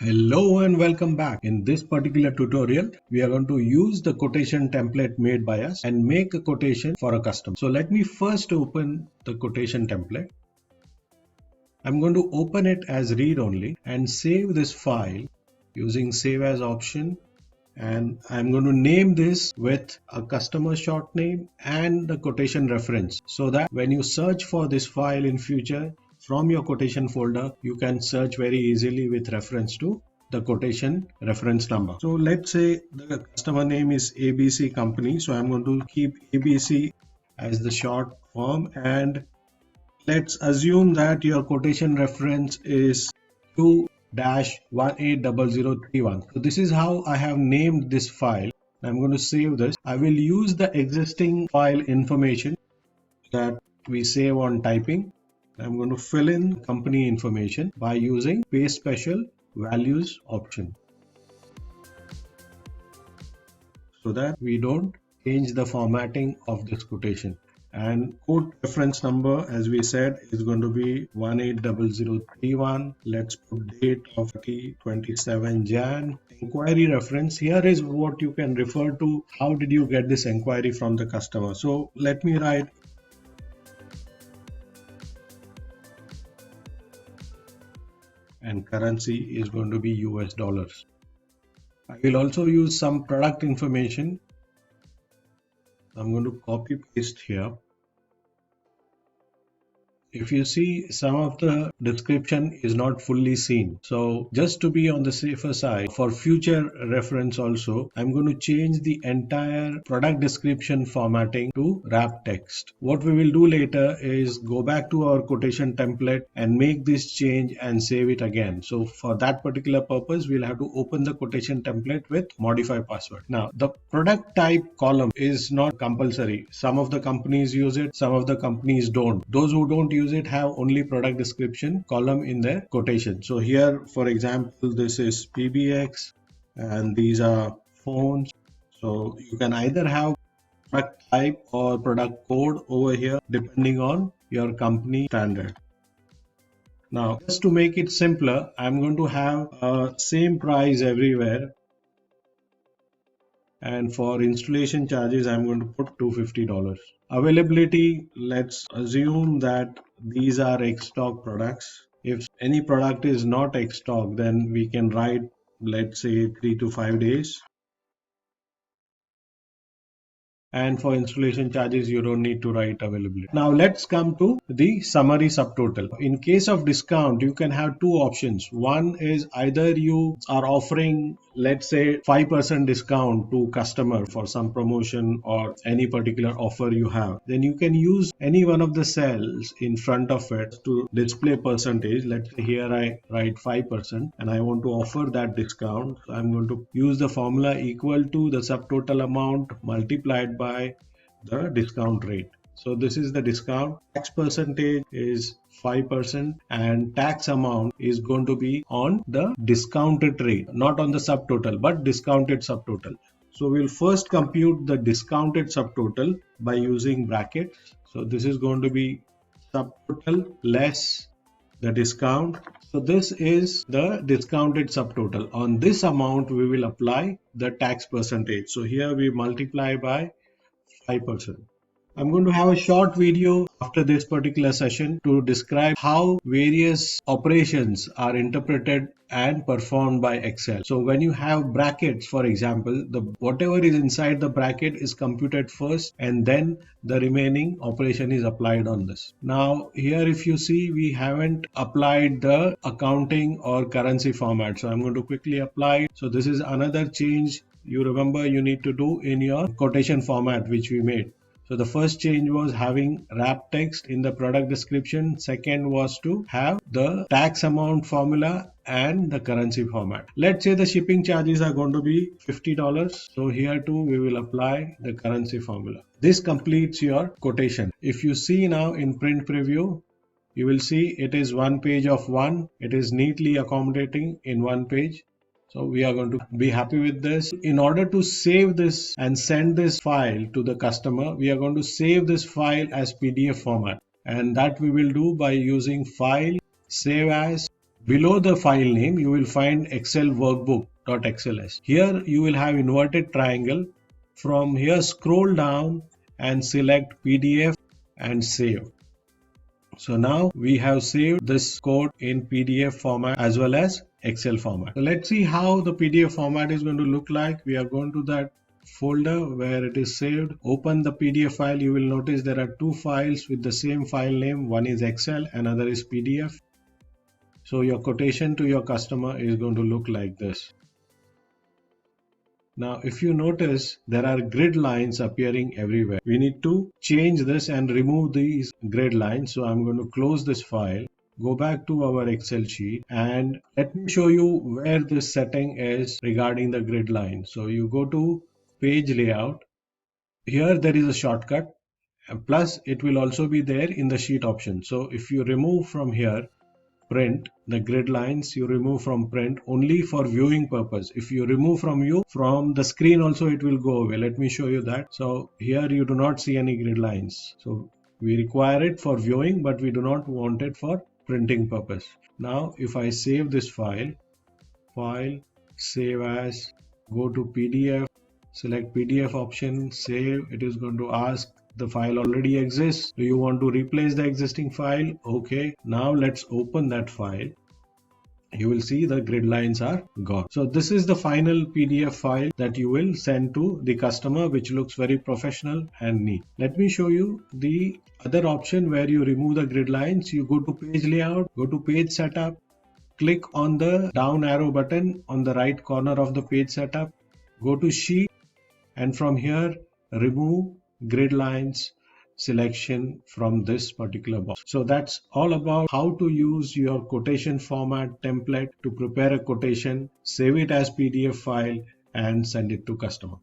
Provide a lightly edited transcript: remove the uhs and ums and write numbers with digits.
Hello and welcome back. In this particular tutorial, we are going to use the quotation template made by us and make a quotation for a customer. So let me first open the quotation template. I'm going to open it as read only and save this file using save as option. And I'm going to name this with a customer short name and the quotation reference so that when you search for this file in future from your quotation folder, you can search very easily with reference to the quotation reference number. So let's say the customer name is ABC company. So I'm going to keep ABC as the short form, and let's assume that your quotation reference is 2-180031. So this is how I have named this file. I'm going to save this. I will use the existing file information that we save on typing. I'm going to fill in company information by using paste special values option so that we don't change the formatting of this quotation. And quote reference number, as we said, is going to be 180031. Let's put date of 27 Jan. Inquiry reference, here is what you can refer to. How did you get this inquiry from the customer? So let me write and currency is going to be US dollars. I will also use some product information. I'm going to copy paste here. If you see, some of the description is not fully seen. So just to be on the safer side, for future reference also, I'm going to change the entire product description formatting to wrap text. What we will do later is go back to our quotation template and make this change and save it again. So for that particular purpose, we'll have to open the quotation template with modify password. Now, the product type column is not compulsory. Some of the companies use it, some of the companies don't. Those who don't use it have only product description column in their quotation. So here, for example, this is PBX and these are phones. So you can either have product type or product code over here depending on your company standard. Now, just to make it simpler, I'm going to have same price everywhere. And for installation charges, I'm going to put $250. Availability, let's assume that these are X stock products. If any product is not X stock, then we can write, let's say 3 to 5 days. And for installation charges, you don't need to write availability. Now let's come to the summary subtotal. In case of discount, you can have two options. One is either you are offering, let's say 5% discount to customer for some promotion or any particular offer you have. Then you can use any one of the cells in front of it to display percentage. Let's say here I write 5% and I want to offer that discount. So I'm going to use the formula equal to the subtotal amount multiplied by the discount rate. So this is the discount. Tax percentage is 5% and tax amount is going to be on the discounted rate, not on the subtotal, but discounted subtotal. So we'll first compute the discounted subtotal by using brackets. So this is going to be subtotal less the discount. So this is the discounted subtotal. On this amount, we will apply the tax percentage. So here we multiply by 5%. I'm going to have a short video after this particular session to describe how various operations are interpreted and performed by Excel. So when you have brackets, for example, whatever is inside the bracket is computed first and then the remaining operation is applied on this. Now here if you see, we haven't applied the accounting or currency format. So I'm going to quickly apply it. So this is another change you remember you need to do in your quotation format which we made. So the first change was having wrap text in the product description. Second was to have the tax amount formula and the currency format. Let's say the shipping charges are going to be $50. So here too we will apply the currency formula. This completes your quotation. If you see now in print preview, you will see it is one page of one. It is neatly accommodating in one page. So we are going to be happy with this. In order to save this and send this file to the customer, we are going to save this file as PDF format. And that we will do by using File, Save As, Below the file name, you will find Excel workbook.xls. Here you will have inverted triangle. From here, scroll down and select PDF and save. So now we have saved this code in PDF format as well as Excel format. So let's see how the PDF format is going to look like. We are going to that folder where it is saved. Open the PDF file. You will notice there are two files with the same file name. One is Excel, another is PDF. So your quotation to your customer is going to look like this. Now, if you notice, there are grid lines appearing everywhere. We need to change this and remove these grid lines. So I'm going to close this file, go back to our Excel sheet, and let me show you where this setting is regarding the grid line. So you go to page layout. Here there is a shortcut, plus it will also be there in the sheet option. So if you remove from here, print, the grid lines you remove from print only for viewing purpose. If you remove from view, from the screen also it will go away. Let me show you that. So here you do not see any grid lines. So we require it for viewing, but we do not want it for printing purpose. Now if I save this file, save as, go to PDF, select PDF option, save. It is going to ask the file already exists. Do you want to replace the existing file? Okay. Now let's open that file. You will see the grid lines are gone. So this is the final PDF file that you will send to the customer, which looks very professional and neat. Let me show you the other option where you remove the grid lines. You go to page layout, go to page setup, click on the down arrow button on the right corner of the page setup, go to sheet, and from here remove grid lines selection from this particular box. So that's all about how to use your quotation format template to prepare a quotation, save it as PDF file, and send it to customer.